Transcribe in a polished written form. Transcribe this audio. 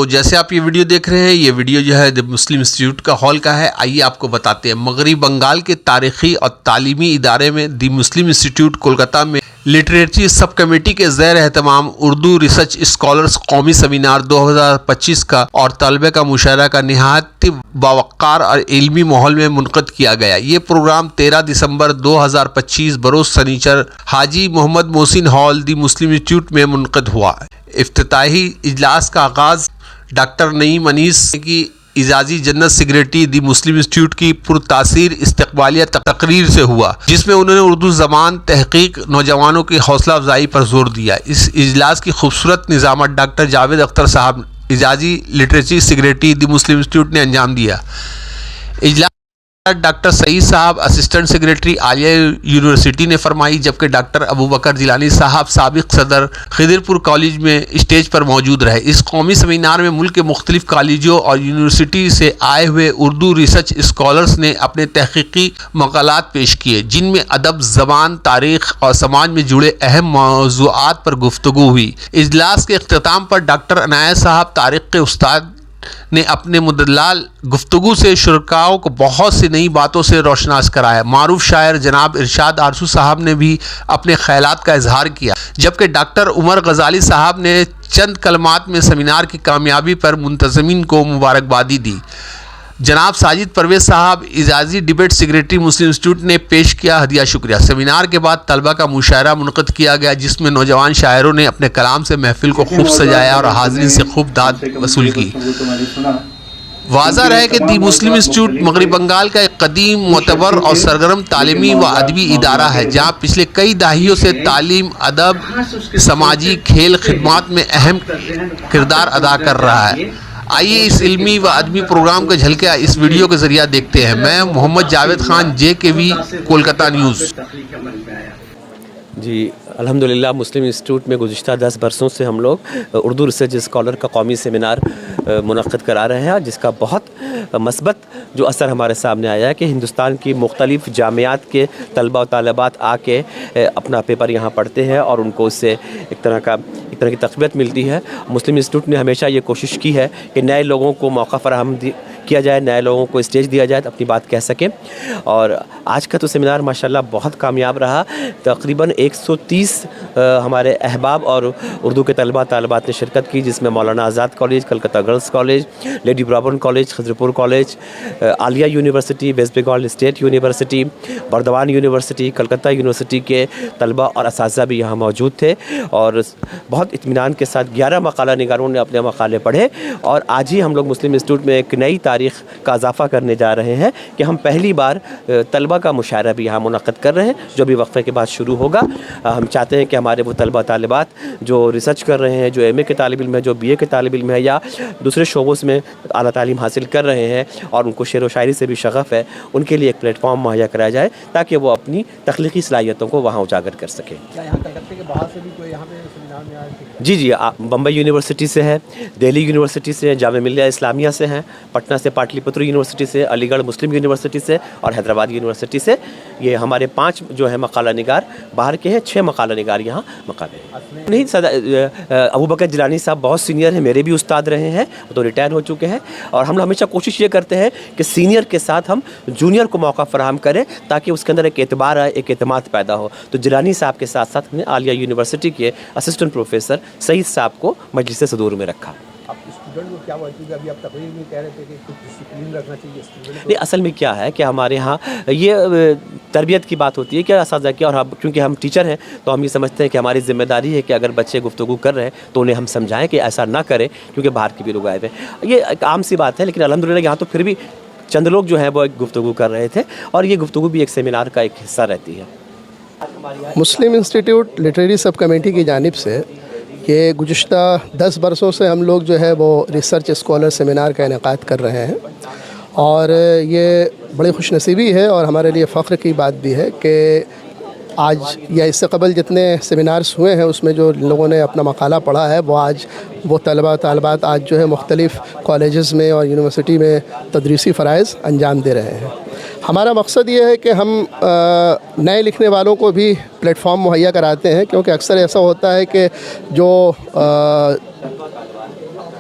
تو جیسے آپ یہ ویڈیو دیکھ رہے ہیں، یہ ویڈیو جو ہے دی مسلم انسٹیٹیوٹ کا ہال کا ہے. آئیے آپ کو بتاتے ہیں. مغربی بنگال کے تاریخی اور تعلیمی ادارے میں دی مسلم انسٹیٹیوٹ کولکتہ میں لٹریچر سب کمیٹی کے زیر اہتمام اردو ریسرچ اسکالرز قومی سیمینار 2025 کا اور طلبہ کا مشاعرہ کا نہایت باوقار اور علمی ماحول میں منعقد کیا گیا. یہ پروگرام 13 دسمبر 2025 بروز سنیچر حاجی محمد محسن ہال دی مسلم انسٹیٹیوٹ میں منعقد ہوا. افتتاحی اجلاس کا آغاز ڈاکٹر نعیم انیس کی اعزازی جنرل سیکریٹری دی مسلم انسٹیٹیوٹ کی پرتاثیر استقبالیہ تقریر سے ہوا، جس میں انہوں نے اردو زبان تحقیق نوجوانوں کی حوصلہ افزائی پر زور دیا. اس اجلاس کی خوبصورت نظامت ڈاکٹر جاوید اختر صاحب اعزازی لٹریچر سیکریٹری دی مسلم انسٹیٹیوٹ نے انجام دیا. اجلاس ڈاکٹر سعید صاحب اسسٹنٹ سیکریٹری عالیہ یونیورسٹی نے فرمائی، جبکہ ڈاکٹر ابو بکر جیلانی صاحب سابق صدر خضرپور کالج میں اسٹیج پر موجود رہے. اس قومی سیمینار میں ملک کے مختلف کالجوں اور یونیورسٹی سے آئے ہوئے اردو ریسرچ اسکالرز نے اپنے تحقیقی مقالات پیش کیے، جن میں ادب، زبان، تاریخ اور سماج میں جڑے اہم موضوعات پر گفتگو ہوئی. اجلاس کے اختتام پر ڈاکٹر عنایت صاحب تاریخ کے استاد نے اپنے مدلل گفتگو سے شرکاؤں کو بہت سی نئی باتوں سے روشناس کرایا. معروف شاعر جناب ارشاد آرزو صاحب نے بھی اپنے خیالات کا اظہار کیا، جبکہ ڈاکٹر عمر غزالی صاحب نے چند کلمات میں سیمینار کی کامیابی پر منتظمین کو مبارکبادی دی. جناب ساجد پرویز صاحب اعزازی ڈبیٹ سیکریٹری مسلم انسٹیٹیوٹ نے پیش کیا ہدیہ شکریہ. سیمینار کے بعد طلبہ کا مشاعرہ منعقد کیا گیا، جس میں نوجوان شاعروں نے اپنے کلام سے محفل کو خوب سجایا اور حاضرین سے خوب داد وصول کی. واضح رہے کہ دی مسلم انسٹیٹیوٹ مغربی بنگال کا ایک قدیم، معتبر اور سرگرم تعلیمی و ادبی ادارہ ہے، جہاں پچھلے کئی دہائیوں سے تعلیم، ادب، سماجی، کھیل خدمات میں اہم کردار ادا کر رہا ہے. آئیے اس علمی و ادبی پروگرام کا جھلکیہ اس ویڈیو کے ذریعہ دیکھتے ہیں. میں محمد جاوید خان، JKV کولکتہ نیوز. جی الحمدللہ مسلم انسٹیٹیوٹ میں گزشتہ 10 برسوں سے ہم لوگ اردو ریسرچ اسکالر کا قومی سیمینار منعقد کرا رہے ہیں، جس کا بہت مثبت جو اثر ہمارے سامنے آیا ہے کہ ہندوستان کی مختلف جامعات کے طلبہ و طالبات آ کے اپنا پیپر یہاں پڑھتے ہیں اور ان کو اس سے ایک طرح کی تقویت ملتی ہے. مسلم انسٹیٹیوٹ نے ہمیشہ یہ کوشش کی ہے کہ نئے لوگوں کو موقع فراہم کیا جائے، نئے لوگوں کو اسٹیج دیا جائے تو اپنی بات کہہ سکیں. اور آج کا تو سیمینار ماشاءاللہ بہت کامیاب رہا. تقریباً 130 ہمارے احباب اور اردو کے طلبہ طالبات نے شرکت کی، جس میں Maulana Azad college, Calcutta girls college, lady Brabourne college, Khidirpur college, Aliah university, west Bengal state university, Burdwan university, Calcutta university کے طلبہ اور اساتذہ بھی یہاں موجود تھے. اور بہت اطمینان کے ساتھ 11 مقالہ نگاروں نے اپنے مقالے پڑھے. اور آج ہی ہم لوگ مسلم انسٹیٹیوٹ میں ایک نئی تاریخ کا اضافہ کرنے جا رہے ہیں کہ ہم پہلی بار طلبہ کا مشاعرہ بھی یہاں منعقد کر رہے ہیں، جو بھی وقفے کے بعد شروع ہوگا. ہم چاہتے ہیں کہ ہمارے وہ طلبہ طالبات جو ریسرچ کر رہے ہیں، جو MA کے طالب علم ہیں، جو BA کے طالب علم ہیں، یا دوسرے شعبوں میں اعلیٰ تعلیم حاصل کر رہے ہیں اور ان کو شعر و شاعری سے بھی شغف ہے، ان کے لیے ایک پلیٹ فارم مہیا کرایا جائے تاکہ وہ اپنی تخلیقی صلاحیتوں کو وہاں اجاگر کر سکیں. جی بمبئی یونیورسٹی سے ہے، دہلی یونیورسٹی سے، جامعہ ملیہ اسلامیہ سے ہیں، پٹنہ سے پاٹلی پتر یونیورسٹی سے، علی گڑھ مسلم یونیورسٹی سے اور حیدرآباد یونیورسٹی سے. یہ ہمارے 5 جو ہے مقالہ نگار باہر کے ہیں، 6 مقالہ نگار یہاں مقالے ہیں. نہیں، ابو بکر جیلانی صاحب بہت سینئر ہیں، میرے بھی استاد رہے ہیں، وہ تو ریٹائر ہو چکے ہیں. اور ہم ہمیشہ کوشش یہ کرتے ہیں کہ سینئر کے ساتھ ہم جونیئر کو موقع فراہم کریں تاکہ اس کے اندر ایک اعتبار آئے، ایک اعتماد پیدا ہو. تو جیلانی صاحب کے ساتھ ساتھ ہم نے عالیہ یونیورسٹی کے اسسٹنٹ پروفیسر سعید صاحب کو مجلس صدور میں رکھا. نہیں، اصل میں کیا ہے کہ ہمارے ہاں یہ تربیت کی بات ہوتی ہے کہ اساتذہ کی، اور کیونکہ ہم ٹیچر ہیں تو ہم یہ سمجھتے ہیں کہ ہماری ذمہ داری ہے کہ اگر بچے گفتگو کر رہے ہیں تو انہیں ہم سمجھائیں کہ ایسا نہ کریں، کیونکہ باہر کے بھی لوگ آئے ہوئے ہیں. یہ ایک عام سی بات ہے، لیکن الحمدللہ یہاں تو پھر بھی چند لوگ جو ہیں وہ ایک گفتگو کر رہے تھے، اور یہ گفتگو بھی ایک سیمینار کا ایک حصہ رہتی ہے. مسلم انسٹیٹیوٹ لٹریری سب کمیٹی کی جانب سے یہ گزشتہ 10 برسوں سے ہم لوگ جو ہے وہ ریسرچ اسکالر سیمینار کا انعقاد کر رہے ہیں، اور یہ بڑی خوش نصیبی ہے اور ہمارے لیے فخر کی بات بھی ہے کہ آج یا اس سے قبل جتنے سیمینارز ہوئے ہیں اس میں جو لوگوں نے اپنا مقالہ پڑھا ہے وہ آج وہ طلبہ طالبات آج جو ہے مختلف کالجز میں اور یونیورسٹی میں تدریسی فرائض انجام دے رہے ہیں. ہمارا مقصد یہ ہے کہ ہم نئے لکھنے والوں کو بھی پلیٹ فارم مہیا کراتے ہیں، کیونکہ اکثر ایسا ہوتا ہے کہ جو